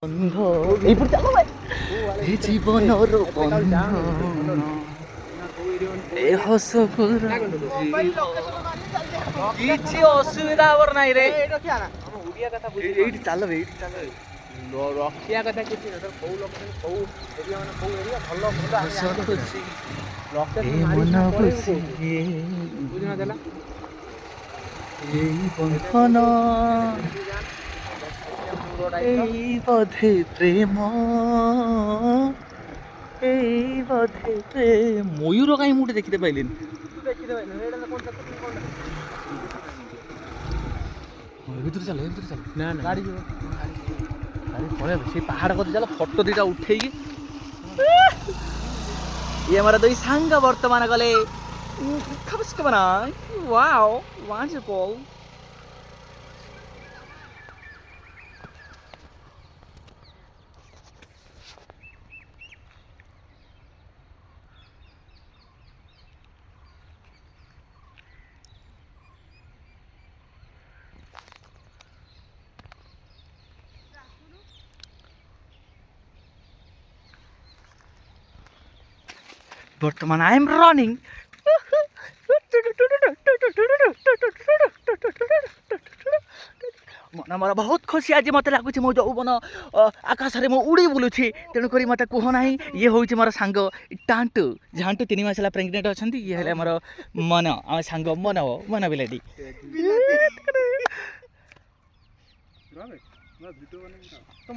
বন্ধ এইপর চালো ভাই এই জীবনর বন্ধ এ হস পুরা କିଛି ଅସୁବିଧା ହବାର ନାହିଁ ରେ ଏଇଠି ଚାଲ ରଖିବା କଥା କିଛି କୋଉ ଲୋକେସନ କୋଉ ଏରିଆ ମାନେ କୋଉ ଏରିଆ ଭଲ ଭଲ ବୁଝିନା ଦେଲା ଏଇ ବନ୍ଧନ এই পথে প্রেম এই পথে প্রেম ময়ূর কাହିଁ ମୁଁ ଦେଖିতে ପାଇଲିନି ଭିତରେ ଚାଲ ନା ଗାଡ଼ି ଯିବ ଗାଡ଼ି ପଳେଇବ ସେଇ ପାହାଡ଼ କତି ଚାଲ ଫଟୋ ଦୁଇଟା ଉଠେଇକି ଇଏ ଆମର ଦୁଇ ସାଙ୍ଗ ବର୍ତ୍ତମାନ ଗଲେ ୱାଓ ୱାଣ୍ଡରଫୁଲ বর্তমান আই এম রানিং মন আমার বহুত খুশি আজ মতো লাগুଛି ମୋ ଯୌବନ ଆକାଶରେ ମୁଁ ଉଡ଼ି ବୁଲୁଛି ତେଣୁକରି ମୋତେ କୁହ ନାହିଁ ଇଏ ହେଉଛି ମୋର ସାଙ୍ଗ ଟାଣ୍ଟୁ ଝାଣ୍ଟୁ 3 ମାସ ହେଲା ପ୍ରେଗନେଣ୍ଟ ଅଛନ୍ତି ଇଏ ହେଲେ ଆମର ମନ ଆମ ସାଙ୍ଗ ମନ ବିଲାଟି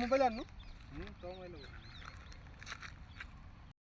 ମୋବାଇଲ